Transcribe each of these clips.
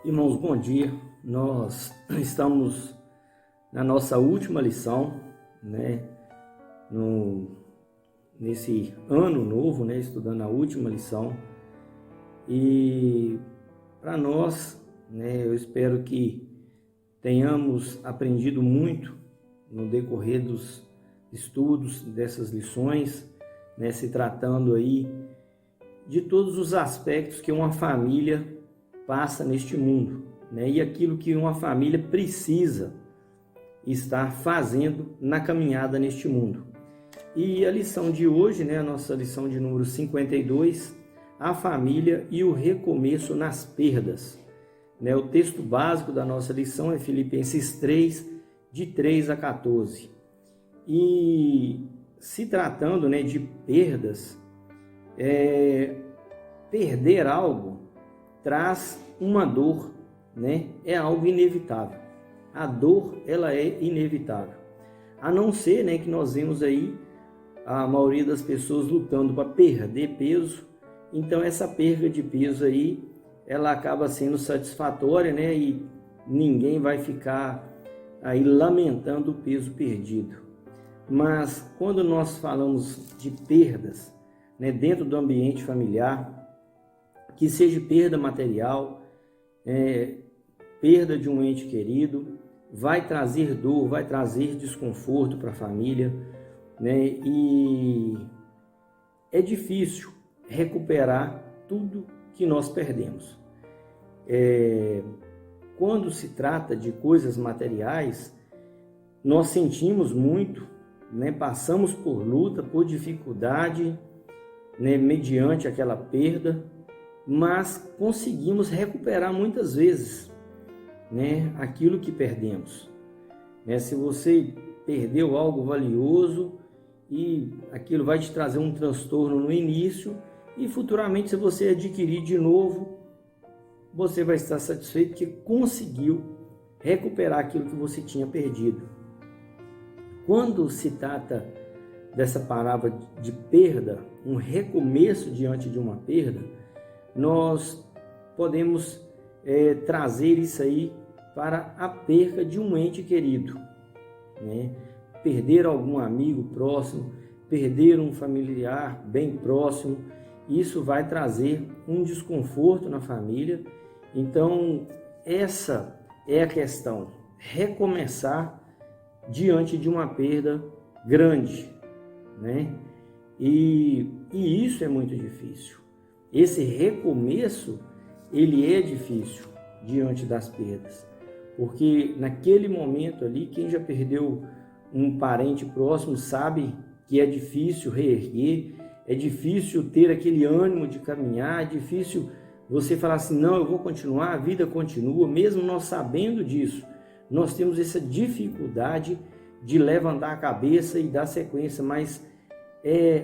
Irmãos, bom dia. Nós estamos na nossa última lição, né? Nesse ano novo, né? Estudando a última lição. E para nós, né? Eu espero que tenhamos aprendido muito no decorrer dos estudos dessas lições, né? Se tratando aí de todos os aspectos que uma família passa neste mundo, né? E aquilo que uma família precisa estar fazendo na caminhada neste mundo. E a lição de hoje, né? A nossa lição de número 52, a família e o recomeço nas perdas, né? O texto básico da nossa lição é Filipenses 3, de 3 a 14. E se tratando, né, de perdas, perder algo traz uma dor, né? É algo inevitável. A dor, ela é inevitável. A não ser, né, que nós vemos aí a maioria das pessoas lutando para perder peso. Então essa perda de peso aí, ela acaba sendo satisfatória, né? E ninguém vai ficar aí lamentando o peso perdido. Mas quando nós falamos de perdas, né, dentro do ambiente familiar, que seja perda material, perda de um ente querido, vai trazer dor, vai trazer desconforto para a família, né? E é difícil recuperar tudo que nós perdemos. Quando se trata de coisas materiais, nós sentimos muito, né? Passamos por luta, por dificuldade, né? Mediante aquela perda, mas conseguimos recuperar muitas vezes, né, aquilo que perdemos. Né? Se você perdeu algo valioso e aquilo vai te trazer um transtorno no início, e futuramente, se você adquirir de novo, você vai estar satisfeito porque conseguiu recuperar aquilo que você tinha perdido. Quando se trata dessa palavra de perda, um recomeço diante de uma perda, nós podemos trazer isso aí para a perca de um ente querido, né? Perder algum amigo próximo, perder um familiar bem próximo, isso vai trazer um desconforto na família. Então, essa é a questão, recomeçar diante de uma perda grande, né? E isso é muito difícil. Esse recomeço, ele é difícil diante das perdas, porque naquele momento ali, quem já perdeu um parente próximo sabe que é difícil reerguer, é difícil ter aquele ânimo de caminhar, é difícil você falar assim, não, eu vou continuar, a vida continua, mesmo nós sabendo disso, nós temos essa dificuldade de levantar a cabeça e dar sequência, mas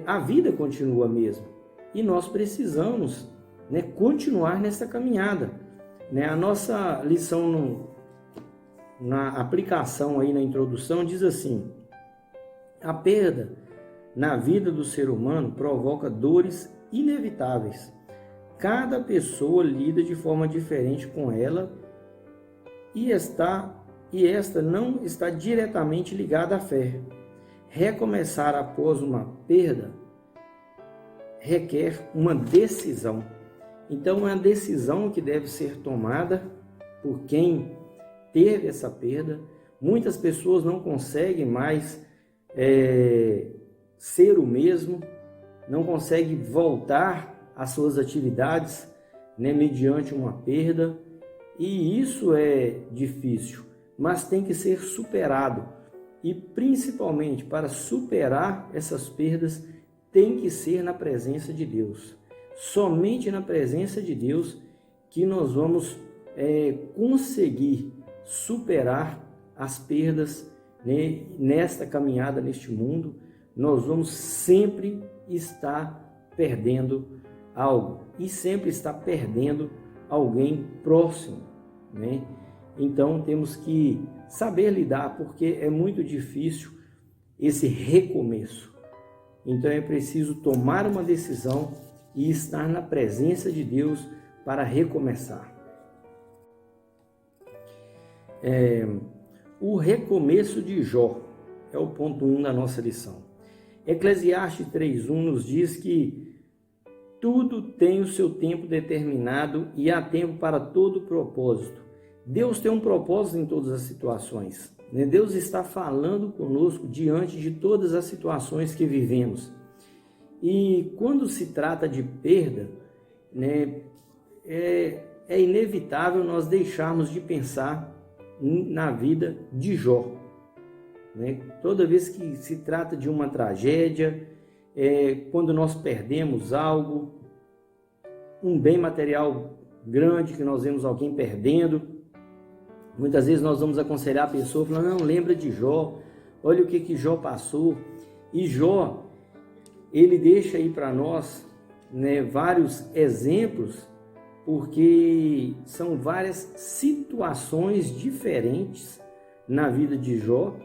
a vida continua mesmo. E nós precisamos, né, continuar nessa caminhada. Né? A nossa lição na aplicação, aí na introdução, diz assim: a perda na vida do ser humano provoca dores inevitáveis. Cada pessoa lida de forma diferente com ela e esta não está diretamente ligada à fé. Recomeçar após uma perda requer uma decisão. Então, é uma decisão que deve ser tomada por quem teve essa perda. Muitas pessoas não conseguem mais ser o mesmo, não conseguem voltar às suas atividades, né, mediante uma perda. E isso é difícil, mas tem que ser superado. E principalmente para superar essas perdas, tem que ser na presença de Deus. Somente na presença de Deus que nós vamos conseguir superar as perdas, né? Nesta caminhada, neste mundo, nós vamos sempre estar perdendo algo e sempre estar perdendo alguém próximo, né? Então temos que saber lidar, porque é muito difícil esse recomeço. Então é preciso tomar uma decisão e estar na presença de Deus para recomeçar. O recomeço de Jó é o ponto 1 da nossa lição. Eclesiastes 3:1 nos diz que tudo tem o seu tempo determinado e há tempo para todo propósito. Deus tem um propósito em todas as situações. Deus está falando conosco diante de todas as situações que vivemos. E quando se trata de perda, é inevitável nós deixarmos de pensar na vida de Jó. Toda vez que se trata de uma tragédia, quando nós perdemos algo, um bem material grande, que nós vemos alguém perdendo, muitas vezes nós vamos aconselhar a pessoa, falando, não, lembra de Jó, olha o que Jó passou. E Jó, ele deixa aí para nós vários exemplos, porque são várias situações diferentes na vida de Jó,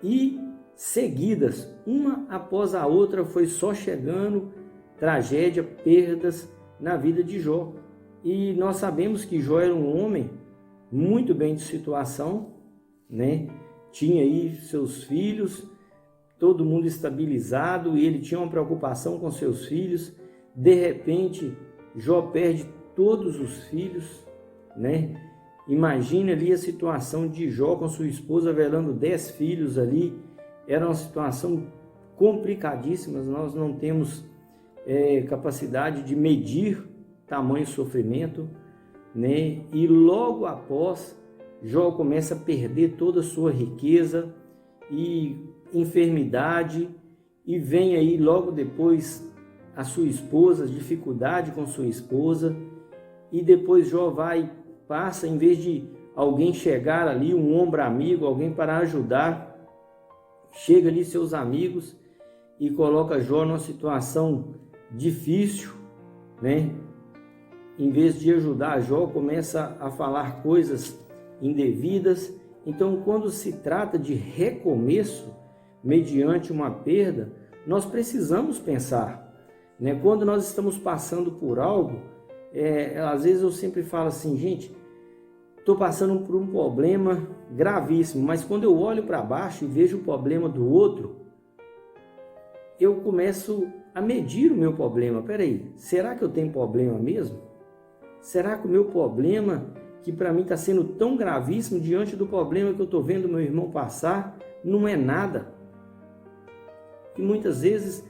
e seguidas, uma após a outra, foi só chegando tragédia, perdas na vida de Jó. E nós sabemos que Jó era um homem muito bem de situação, tinha aí seus filhos, todo mundo estabilizado, e ele tinha uma preocupação com seus filhos. De repente, Jó perde todos os filhos, Imagine ali a situação de Jó com sua esposa velando 10 filhos ali. Era uma situação complicadíssima, nós não temos capacidade de medir tamanho sofrimento, E logo após, Jó começa a perder toda a sua riqueza e enfermidade, e vem aí logo depois a sua esposa, dificuldade com sua esposa, e depois Jó passa, em vez de alguém chegar ali, um ombro amigo, alguém para ajudar, chega ali seus amigos e coloca Jó numa situação difícil, Em vez de ajudar, Jó começa a falar coisas indevidas. Então, quando se trata de recomeço, mediante uma perda, nós precisamos pensar, Quando nós estamos passando por algo, às vezes eu sempre falo assim, gente, estou passando por um problema gravíssimo, mas quando eu olho para baixo e vejo o problema do outro, eu começo a medir o meu problema. Peraí, será que eu tenho problema mesmo? Será que o meu problema, que para mim está sendo tão gravíssimo, diante do problema que eu estou vendo meu irmão passar, não é nada? E muitas vezes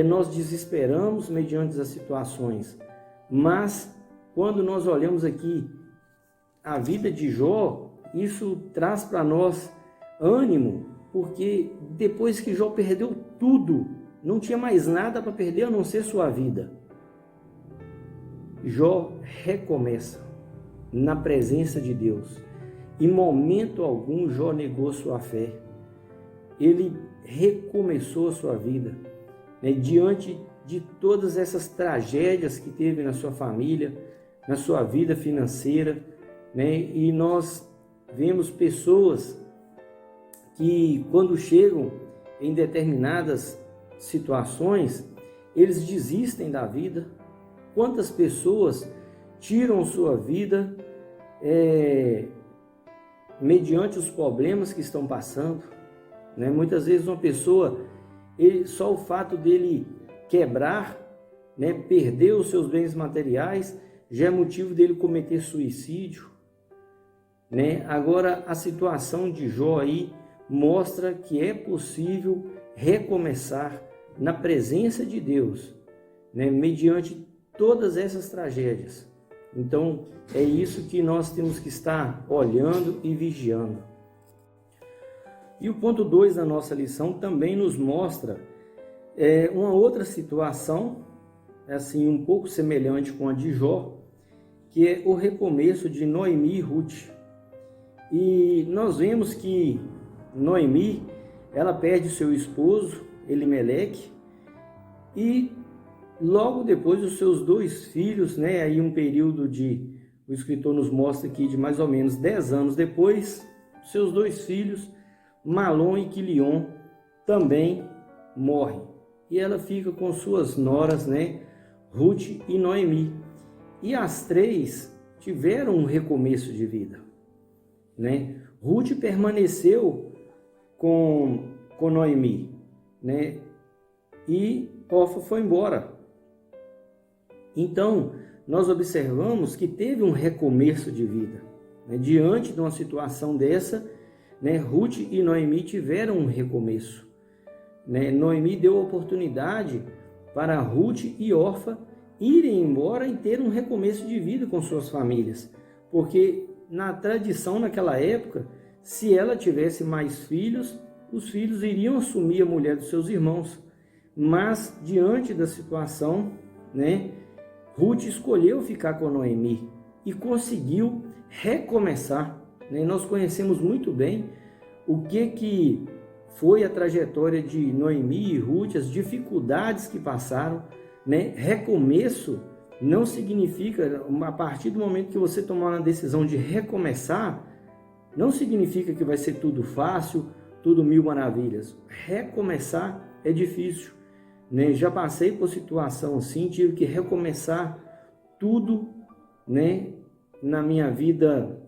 nós desesperamos mediante as situações, mas quando nós olhamos aqui a vida de Jó, isso traz para nós ânimo, porque depois que Jó perdeu tudo, não tinha mais nada para perder a não ser sua vida. Jó recomeça na presença de Deus. Em momento algum, Jó negou sua fé. Ele recomeçou a sua vida, diante de todas essas tragédias que teve na sua família, na sua vida financeira, E nós vemos pessoas que, quando chegam em determinadas situações, eles desistem da vida. Quantas pessoas tiram sua vida mediante os problemas que estão passando, Muitas vezes uma pessoa, só o fato dele quebrar, perder os seus bens materiais, já é motivo dele cometer suicídio. Agora, a situação de Jó aí mostra que é possível recomeçar na presença de Deus, mediante todas essas tragédias. Então, é isso que nós temos que estar olhando e vigiando. E o ponto 2 da nossa lição também nos mostra uma outra situação, assim, um pouco semelhante com a de Jó, que é o recomeço de Noemi e Ruth. E nós vemos que Noemi, ela perde seu esposo, Elimeleque, e logo depois os seus 2 filhos, aí um período o escritor nos mostra aqui de mais ou menos 10 anos depois, seus 2 filhos, Malom e Quilion, também morrem. E ela fica com suas noras, Ruth e Noemi. E as 3 tiveram um recomeço de vida. Ruth permaneceu com Noemi, né? E Orfa foi embora. Então, nós observamos que teve um recomeço de vida, né? Diante de uma situação dessa, né, Ruth e Noemi tiveram um recomeço, né? Noemi deu oportunidade para Ruth e Orfa irem embora e ter um recomeço de vida com suas famílias, porque na tradição naquela época, se ela tivesse mais filhos, os filhos iriam assumir a mulher dos seus irmãos. Mas diante da situação, né, Ruth escolheu ficar com Noemi e conseguiu recomeçar, né? Nós conhecemos muito bem o que foi a trajetória de Noemi e Ruth, as dificuldades que passaram, né? Recomeço não significa, a partir do momento que você tomar uma decisão de recomeçar, não significa que vai ser tudo fácil, tudo mil maravilhas. Recomeçar é difícil, né? Já passei por situação assim, tive que recomeçar tudo, né, na minha vida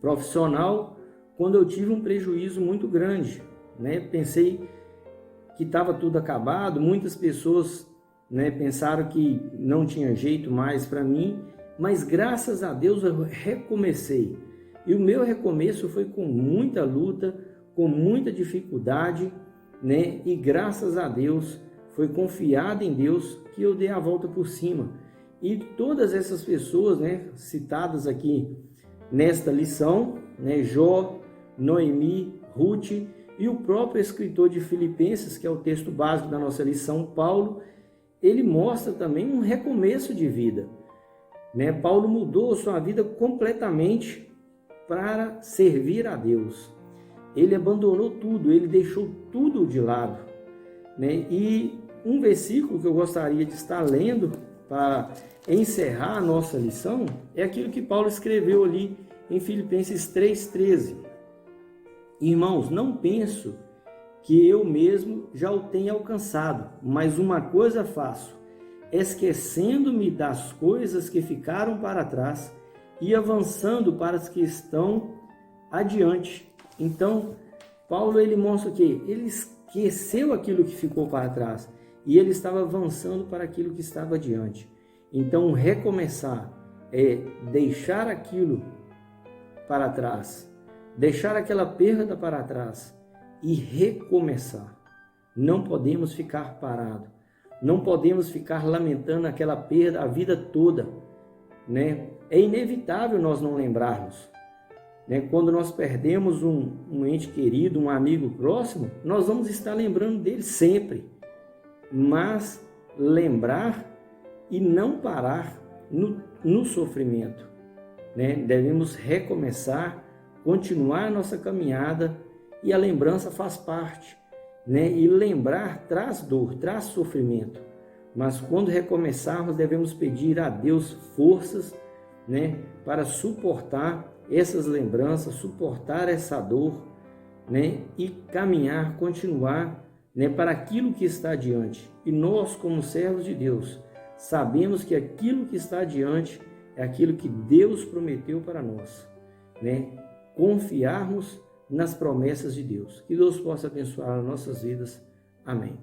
profissional, quando eu tive um prejuízo muito grande, né? Pensei que estava tudo acabado, muitas pessoas, né, pensaram que não tinha jeito mais para mim, mas graças a Deus eu recomecei. E o meu recomeço foi com muita luta, com muita dificuldade, né? E graças a Deus, foi confiado em Deus que eu dei a volta por cima. E todas essas pessoas, né, citadas aqui nesta lição, né, Jó, Noemi, Ruth e o próprio escritor de Filipenses, que é o texto básico da nossa lição, Paulo, ele mostra também um recomeço de vida, né? Paulo mudou sua vida completamente para servir a Deus. Ele abandonou tudo, ele deixou tudo de lado, né? E um versículo que eu gostaria de estar lendo para encerrar a nossa lição é aquilo que Paulo escreveu ali em Filipenses 3,13. Irmãos, não penso que eu mesmo já o tenha alcançado, mas uma coisa faço, esquecendo-me das coisas que ficaram para trás e avançando para as que estão adiante. Então, Paulo ele mostra que ele esqueceu aquilo que ficou para trás e ele estava avançando para aquilo que estava adiante. Então, recomeçar é deixar aquilo para trás, deixar aquela perda para trás e recomeçar. Não podemos ficar parados, não podemos ficar lamentando aquela perda a vida toda, né? É inevitável nós não lembrarmos, né? Quando nós perdemos um ente querido, um amigo próximo, nós vamos estar lembrando dele sempre, mas lembrar e não parar no sofrimento, né? Devemos recomeçar, continuar a nossa caminhada, e a lembrança faz parte, né? E lembrar traz dor, traz sofrimento, mas quando recomeçarmos devemos pedir a Deus forças, né, para suportar essas lembranças, suportar essa dor, né, e caminhar, continuar, né, para aquilo que está adiante. E nós, como servos de Deus, sabemos que aquilo que está adiante é aquilo que Deus prometeu para nós, né? Confiarmos nas promessas de Deus. Que Deus possa abençoar as nossas vidas. Amém.